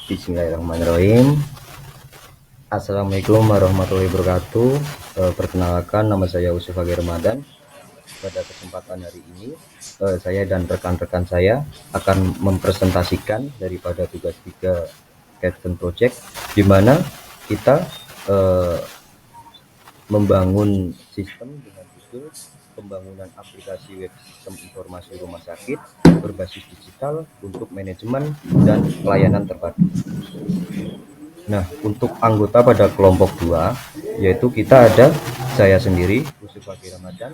Bismillahirrahmanirrahim. Assalamualaikum warahmatullahi wabarakatuh. Perkenalkan, nama saya Yusuf Agi Ramadan. Pada kesempatan hari ini, saya dan rekan-rekan saya akan mempresentasikan daripada tugas 3 Capstone Project, di mana kita membangun sistem dengan judul pembangunan aplikasi web sistem informasi rumah sakit berbasis digital untuk manajemen dan pelayanan terpadu. Nah, untuk anggota pada kelompok 2, yaitu kita ada saya sendiri, Yusuf Agi Ramadan,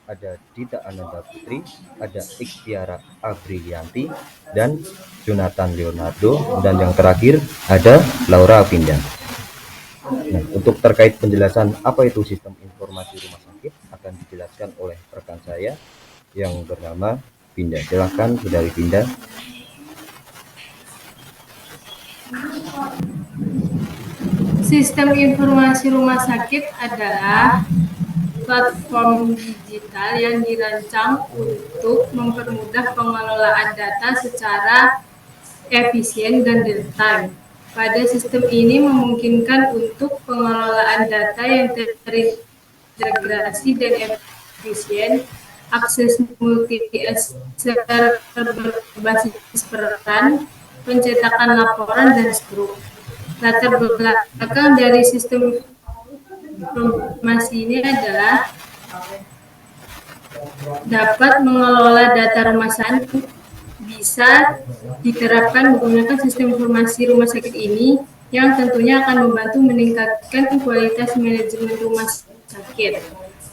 ada Dita Ananda Putri, ada Ikhtiara Aprilianti, dan Jonathan Leonardo, dan yang terakhir ada Laura Avinda. Nah, untuk terkait penjelasan apa itu sistem informasi rumah sakit akan dijelaskan oleh rekan saya yang bernama Vinda. Silakan, Saudari Vinda. Sistem informasi rumah sakit adalah platform digital yang dirancang untuk mempermudah pengelolaan data secara efisien dan real-time. Pada sistem ini memungkinkan untuk pengelolaan data yang terintegrasi dan efisien, akses multi-user berbasis peran, pencetakan laporan, dan seterusnya. Latar belakang dari sistem informasi ini adalah dapat mengelola data rumah sakit bisa diterapkan menggunakan sistem informasi rumah sakit ini yang tentunya akan membantu meningkatkan kualitas manajemen rumah sakit.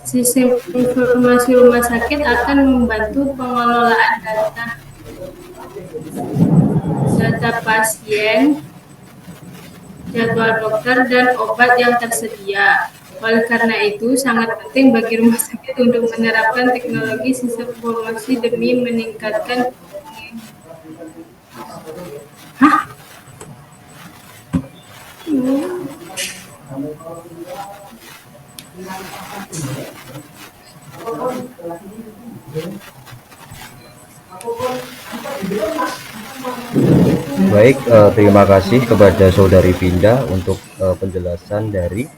Sistem informasi rumah sakit akan membantu pengelolaan data pasien, jadwal dokter, dan obat yang tersedia. Oleh karena itu, sangat penting bagi rumah sakit untuk menerapkan teknologi sistem informasi demi meningkatkan Baik, terima kasih kepada Saudari Vinda untuk penjelasan dari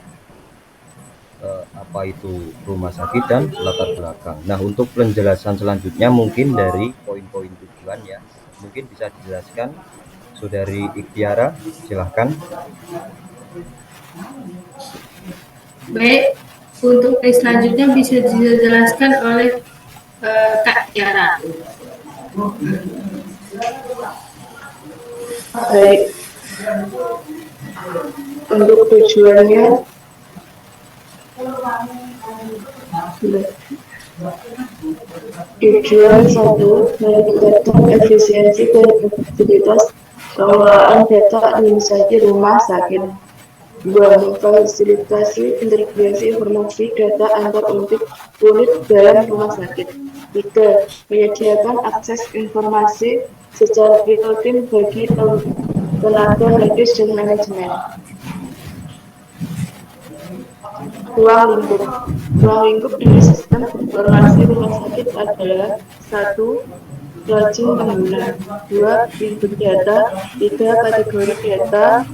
apa itu rumah sakit dan latar belakang. Nah, untuk penjelasan selanjutnya mungkin dari poin-poin tujuan ya, mungkin bisa dijelaskan Saudari Ikhtiara, silahkan. Baik, untuk selanjutnya bisa dijelaskan oleh Kak Tiara. Baik, untuk tujuannya tujuan 1, meningkatkan efisiensi dan efektivitas pengelolaan data administrasi rumah sakit. 2, memfasilitasi integrasi informasi data antar unit dalam rumah sakit. 3, menyediakan akses informasi secara real-time bagi tenaga medis dan manajemen. Ruang lingkup dari sistem informasi rumah sakit adalah 1. Rajin pengguna, 2. input data, 3. kategori data,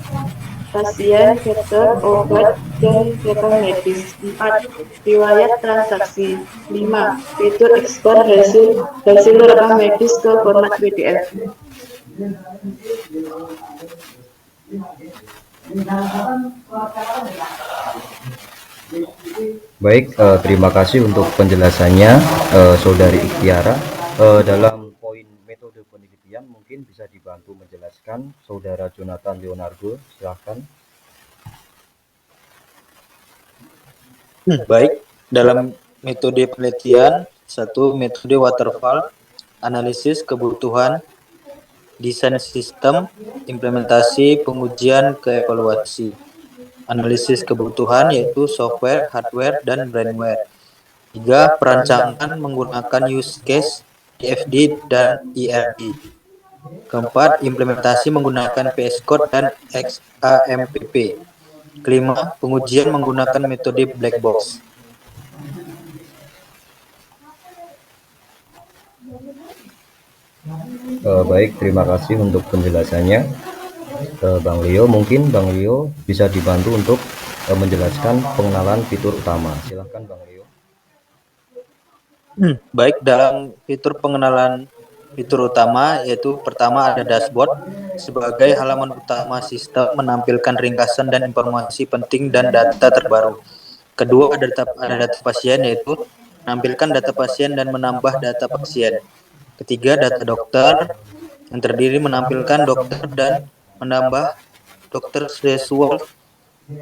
pasien, dokter, obat, dan rekam medis. 4. Riwayat transaksi. 5. Fitur ekspor hasil rekam medis ke format PDF. Baik, terima kasih untuk penjelasannya, Saudari Ikhtiara. Dalam poin metode penelitian mungkin bisa dibantu menjelaskan Saudara Jonathan Leonardo, silahkan. Baik, dalam metode penelitian, 1. Metode waterfall, analisis kebutuhan, desain sistem, implementasi, pengujian, ke evaluasi. Analisis kebutuhan yaitu software, hardware, dan brandware. 3. Perancangan menggunakan use case, IFD, dan ERP. 4. Implementasi menggunakan VS Code dan XAMPP. 5. Pengujian menggunakan metode black box. Baik, terima kasih untuk penjelasannya. Bang Leo, mungkin Bang Leo bisa dibantu untuk menjelaskan pengenalan fitur utama. Silahkan Bang Leo. Baik, dalam fitur pengenalan fitur utama yaitu pertama ada dashboard sebagai halaman utama sistem menampilkan ringkasan dan informasi penting dan data terbaru. Kedua ada data pasien yaitu menampilkan data pasien dan menambah data pasien. Ketiga data dokter yang terdiri menampilkan dokter dan menambah dokter sesuai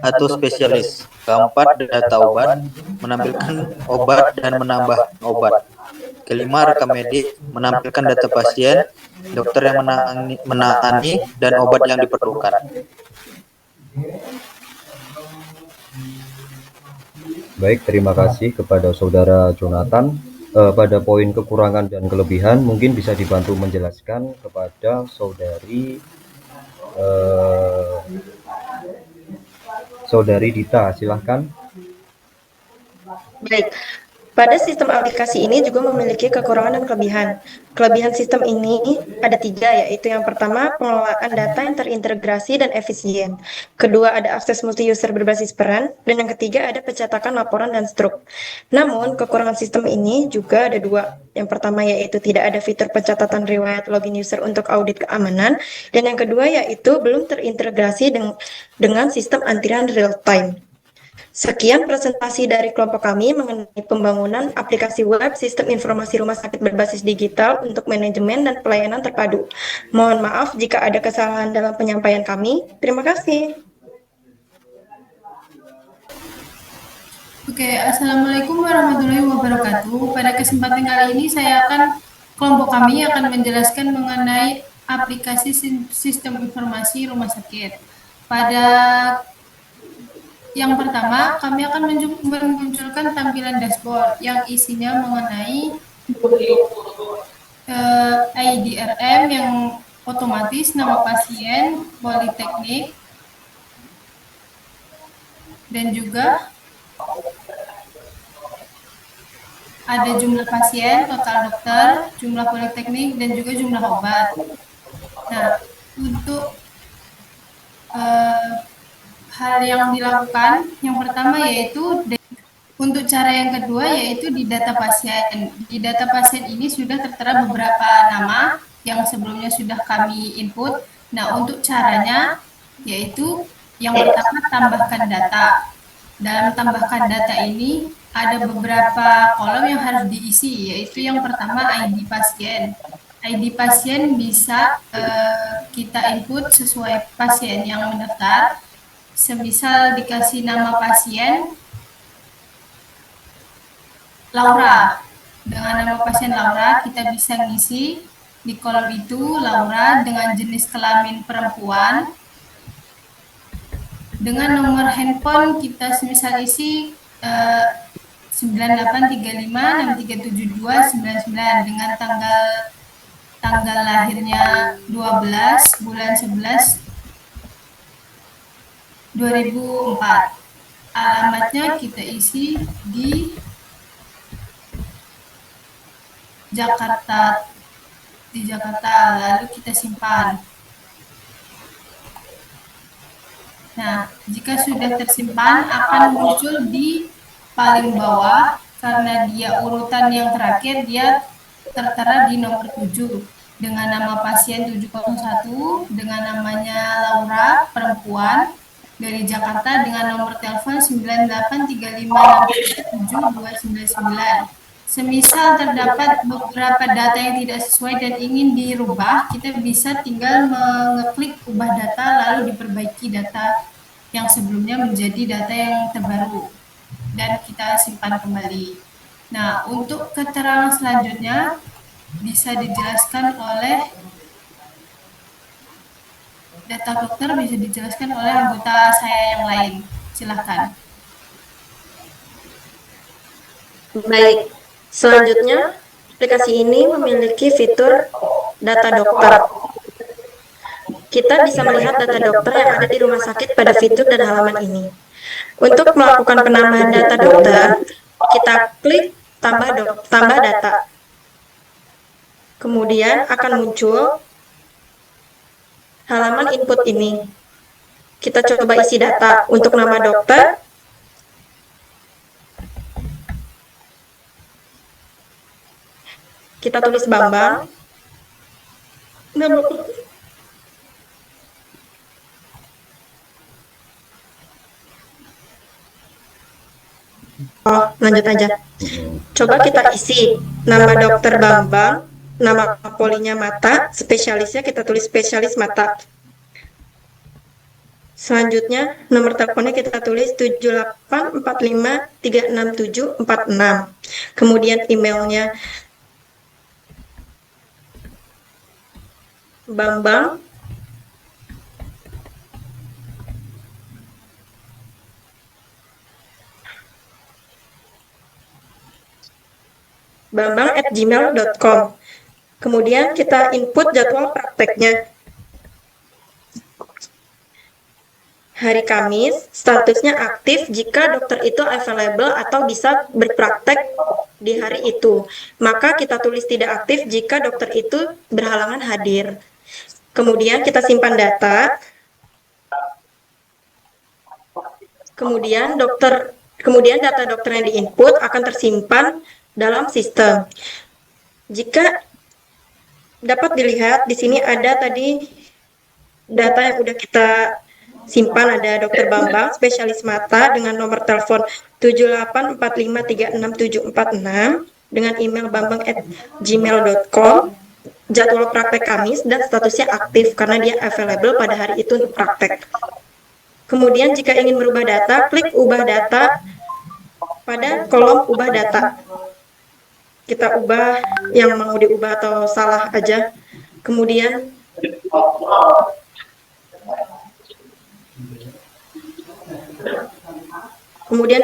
atau spesialis. Keempat data obat menampilkan obat dan menambah obat. Kelima, rekam medik menampilkan data pasien, dokter yang menangani dan obat yang diperlukan. Baik, terima kasih kepada Saudara Jonathan. Pada poin kekurangan dan kelebihan mungkin bisa dibantu menjelaskan kepada Saudari Dita, silahkan. Baik, pada sistem aplikasi ini juga memiliki kekurangan dan kelebihan. Kelebihan sistem ini ada 3, yaitu yang pertama, pengelolaan data yang terintegrasi dan efisien. Kedua, ada akses multi-user berbasis peran. Dan yang ketiga, ada pencetakan laporan dan struk. Namun, kekurangan sistem ini juga ada 2. Yang pertama, yaitu tidak ada fitur pencatatan riwayat login user untuk audit keamanan. Dan yang kedua, yaitu belum terintegrasi dengan sistem antrian real-time. Sekian presentasi dari kelompok kami mengenai pembangunan aplikasi web sistem informasi rumah sakit berbasis digital untuk manajemen dan pelayanan terpadu. Mohon maaf jika ada kesalahan dalam penyampaian kami. Terima kasih. Oke, Assalamualaikum warahmatullahi wabarakatuh. Pada kesempatan kali ini kelompok kami akan menjelaskan mengenai aplikasi sistem informasi rumah sakit. Pada yang pertama, kami akan memunculkan tampilan dashboard yang isinya mengenai IDRM yang otomatis, nama pasien, politeknik, dan juga ada jumlah pasien, total dokter, jumlah politeknik, dan juga jumlah obat. Nah, untuk hal yang dilakukan, yang pertama yaitu untuk cara yang kedua yaitu di data pasien. Di data pasien ini sudah tertera beberapa nama yang sebelumnya sudah kami input. Nah, untuk caranya yaitu yang pertama tambahkan data. Dalam tambahkan data ini ada beberapa kolom yang harus diisi, yaitu yang pertama ID pasien. ID pasien bisa kita input sesuai pasien yang mendaftar. Semisal dikasih nama pasien Laura. Dengan nama pasien Laura, kita bisa ngisi di kolom itu Laura dengan jenis kelamin perempuan. Dengan nomor handphone kita semisal isi 9835637299 dengan tanggal lahirnya 12 bulan 11 2004. Alamatnya kita isi di Jakarta, lalu kita simpan. Nah, jika sudah tersimpan akan muncul di paling bawah karena dia urutan yang terakhir, dia tertera di nomor 7 dengan nama pasien 701, dengan namanya Laura perempuan dari Jakarta dengan nomor telepon 9835672299. Semisal terdapat beberapa data yang tidak sesuai dan ingin dirubah, kita bisa tinggal mengeklik ubah data lalu diperbaiki data yang sebelumnya menjadi data yang terbaru dan kita simpan kembali. Nah, untuk keterangan selanjutnya bisa dijelaskan oleh data dokter, bisa dijelaskan oleh anggota saya yang lain. Silakan. Baik, selanjutnya aplikasi ini memiliki fitur data dokter. Kita bisa melihat data dokter yang ada di rumah sakit pada fitur dan halaman ini. Untuk melakukan penambahan data dokter, kita klik tambah data. Kemudian akan muncul halaman input ini. Kita coba isi data untuk nama dokter. Kita tulis Bambang. Oh, lanjut aja. Coba kita isi nama dokter Bambang, nama polinya mata, spesialisnya kita tulis spesialis mata. Selanjutnya, nomor teleponnya kita tulis 7845367646. Kemudian emailnya Bambang bambang@gmail.com. Kemudian kita input jadwal prakteknya. Hari Kamis, statusnya aktif jika dokter itu available atau bisa berpraktek di hari itu. Maka kita tulis tidak aktif jika dokter itu berhalangan hadir. Kemudian kita simpan data. Kemudian data dokter yang diinput akan tersimpan dalam sistem. Jika dapat dilihat di sini ada tadi data yang udah kita simpan, ada dokter Bambang, spesialis mata dengan nomor telepon 7845367646 dengan email bambang@gmail.com, jadwal praktek Kamis dan statusnya aktif karena dia available pada hari itu untuk praktek. Kemudian jika ingin merubah data, klik ubah data pada kolom ubah data. Kita ubah yang mau diubah atau salah aja. Kemudian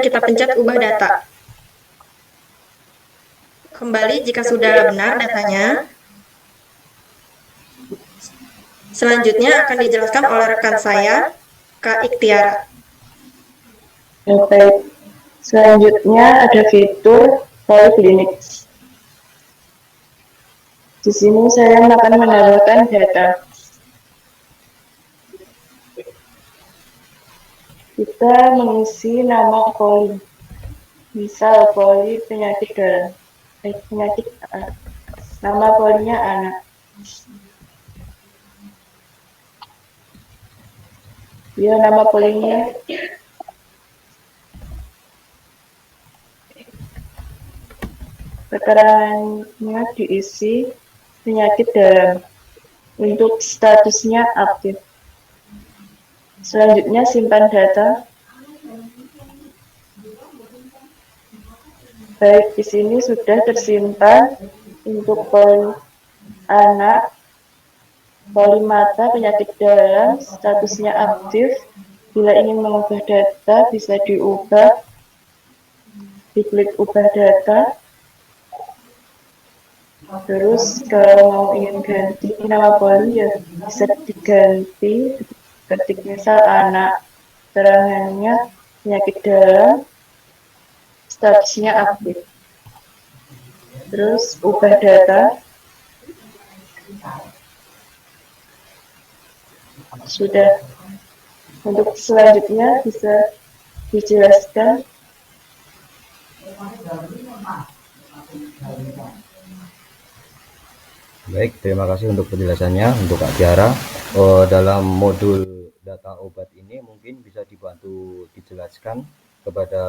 kita pencet ubah data. Kembali jika sudah benar datanya. Selanjutnya akan dijelaskan oleh rekan saya, Kak Ikhtiara. Baik. Selanjutnya ada fitur Poliklinik. Di sini saya akan menambahkan data. Kita mengisi nama poli, misal poli penyakit dalam, nama polinya anak. Ya, nama polinya keterangannya diisi penyakit dalam untuk statusnya aktif. Selanjutnya simpan data. Baik, di sini sudah tersimpan untuk poli anak, poli mata, penyakit dalam, statusnya aktif. Bila ingin mengubah data, bisa diubah. Diklik ubah data. Terus kalau mau ingin ganti nama poli ya bisa diganti. Ketik misal anak, keterangannya penyakit dalam, statusnya aktif. Terus ubah data. Sudah. Untuk selanjutnya bisa dijelaskan. Baik, terima kasih untuk penjelasannya untuk Kak Tiara. Dalam modul data obat ini mungkin bisa dibantu dijelaskan kepada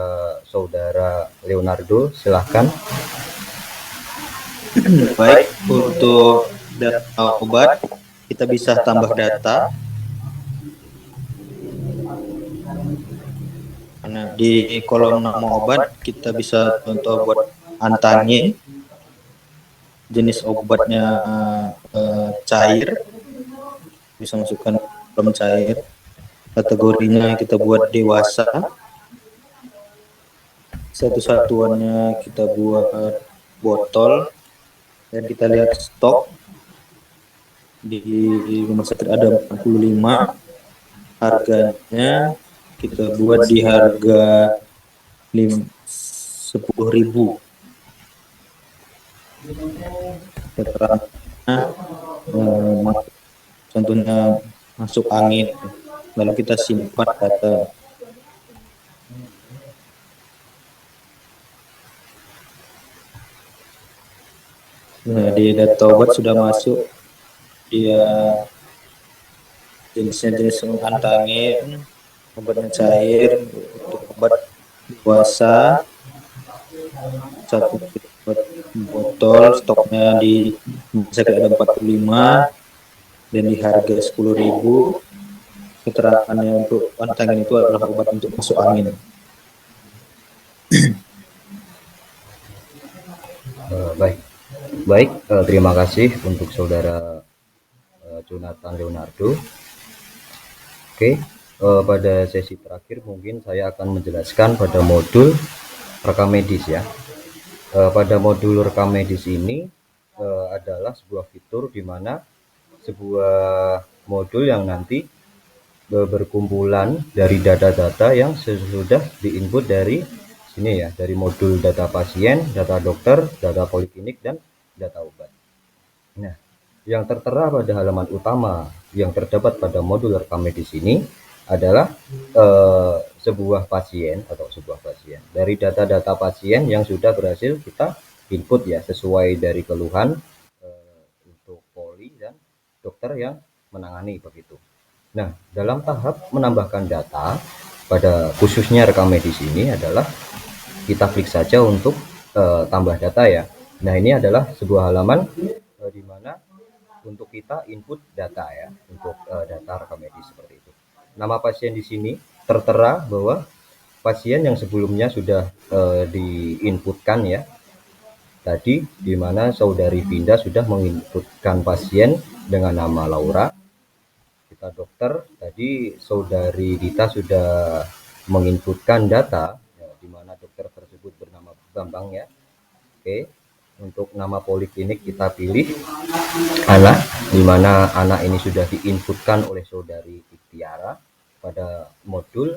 Saudara Leonardo, silahkan. Baik, untuk data obat kita bisa tambah data. Karena di kolom nama obat kita bisa contoh buat antangin, jenis obatnya cair, bisa masukkan kolom cair, kategorinya kita buat dewasa, satu-satuannya kita buat botol, dan kita lihat stok di rumah sakit ada 45, harganya kita buat di harga 10.000. keterangannya contohnya masuk angin, lalu kita simpan data. Nah, di data obat sudah masuk dia jenis-jenis antangin, obatnya cair, untuk obat puasa 1 botol, stoknya di sakit ada 45 dan di harga 10.000. Keterangannya untuk antangin itu adalah obat untuk masuk angin. Baik, terima kasih untuk saudara Jonathan Leonardo. Oke, pada sesi terakhir mungkin saya akan menjelaskan pada modul rekam medis ya. Pada modul rekam medis ini adalah sebuah fitur di mana sebuah modul yang nanti berkumpulan dari data-data yang sudah diinput dari sini ya, dari modul data pasien, data dokter, data poliklinik, dan data obat. Nah, yang tertera pada halaman utama yang terdapat pada modul rekam medis ini adalah sebuah pasien dari data-data pasien yang sudah berhasil kita input ya, sesuai dari keluhan untuk poli dan dokter yang menangani begitu. Nah, dalam tahap menambahkan data pada khususnya rekam medis ini adalah kita klik saja untuk tambah data ya. Nah, ini adalah sebuah halaman di mana untuk kita input data ya, untuk data rekam medis seperti itu. Nama pasien di sini tertera bahwa pasien yang sebelumnya sudah diinputkan ya. Tadi di mana saudari Vinda sudah menginputkan pasien dengan nama Laura. Kita dokter tadi saudari Dita sudah menginputkan data ya, di mana dokter tersebut bernama Bambang ya. Oke, untuk nama poliklinik kita pilih anak, di mana anak ini sudah diinputkan oleh saudari Tiara pada modul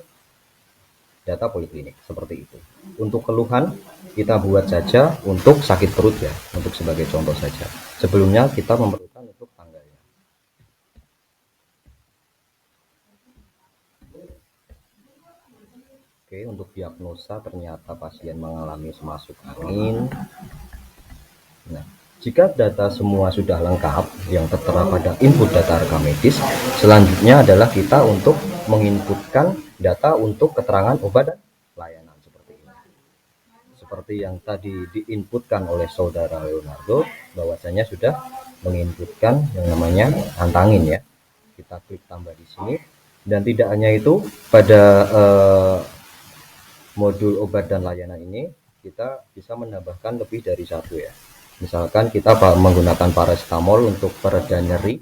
data poliklinik seperti itu. Untuk keluhan kita buat saja untuk sakit perut ya, untuk sebagai contoh saja. Sebelumnya kita memerlukan untuk tanggalnya. Oke, untuk diagnosa ternyata pasien mengalami semasuk angin. Nah, jika data semua sudah lengkap yang tertera pada input data rekam medis, selanjutnya adalah kita untuk menginputkan data untuk keterangan obat dan layanan seperti ini. Seperti yang tadi diinputkan oleh saudara Leonardo, bahwasanya sudah menginputkan yang namanya antangin ya. Kita klik tambah di sini, dan tidak hanya itu, pada modul obat dan layanan ini kita bisa menambahkan lebih dari satu ya. Misalkan kita menggunakan paracetamol untuk pereda nyeri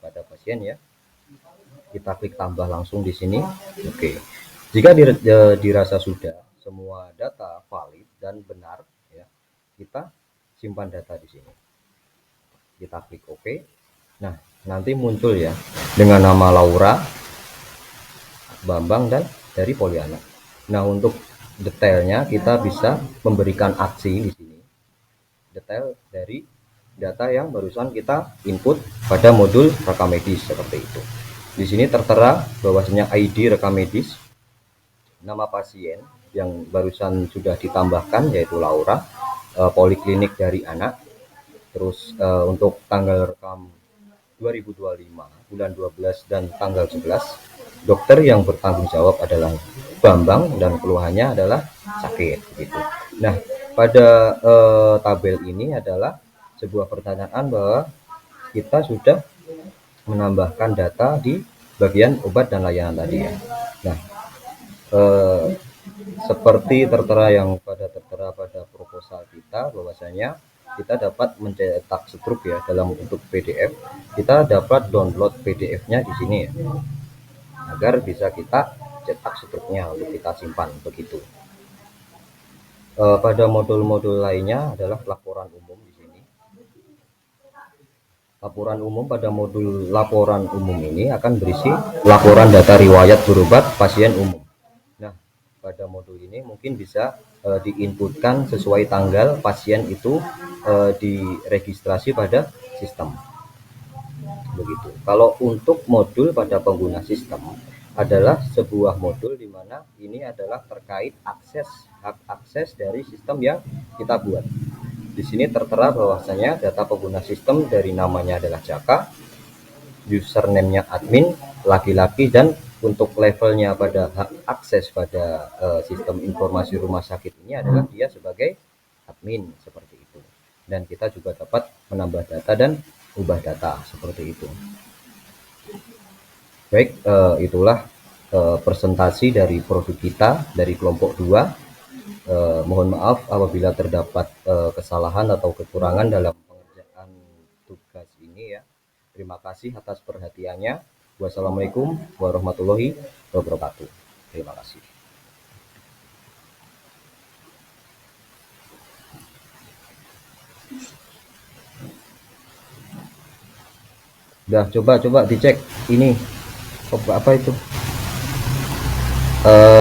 pada pasien ya. Kita klik tambah langsung di sini. Oke. Jika dirasa sudah semua data valid dan benar ya, kita simpan data di sini. Kita klik OK. Nah, nanti muncul ya dengan nama Laura, Bambang, dan dari Poliana. Nah, untuk detailnya kita bisa memberikan aksi di sini. Detail dari data yang barusan kita input pada modul rekam medis seperti itu. Di sini tertera bahwasanya ID rekam medis, nama pasien yang barusan sudah ditambahkan yaitu Laura, poliklinik dari anak, terus untuk tanggal rekam 2025 bulan 12 dan tanggal 11, dokter yang bertanggung jawab adalah Bambang dan keluhannya adalah sakit gitu. Nah, pada tabel ini adalah sebuah pertanyaan bahwa kita sudah menambahkan data di bagian obat dan layanan tadi ya. Nah, seperti tertera pada proposal kita, bahwasanya kita dapat mencetak struk ya dalam bentuk PDF. Kita dapat download PDF-nya di sini ya, agar bisa kita cetak struknya untuk kita simpan begitu. Pada modul-modul lainnya adalah laporan umum di sini. Laporan umum, pada modul laporan umum ini akan berisi laporan data riwayat berobat pasien umum. Nah, pada modul ini mungkin bisa diinputkan sesuai tanggal pasien itu diregistrasi pada sistem. Begitu. Kalau untuk modul pada pengguna sistem adalah sebuah modul di mana ini adalah terkait hak akses dari sistem yang kita buat. Di sini tertera bahwasanya data pengguna sistem dari namanya adalah Jaka, username-nya admin, laki-laki, dan untuk levelnya pada hak akses pada sistem informasi rumah sakit ini adalah dia sebagai admin, seperti itu. Dan kita juga dapat menambah data dan ubah data seperti itu. Baik, itulah presentasi dari produk kita dari kelompok 2. Mohon maaf apabila terdapat kesalahan atau kekurangan dalam pengerjaan tugas ini ya. Terima kasih atas perhatiannya. Wassalamualaikum warahmatullahi wabarakatuh. Terima kasih. Udah, coba dicek ini apa itu?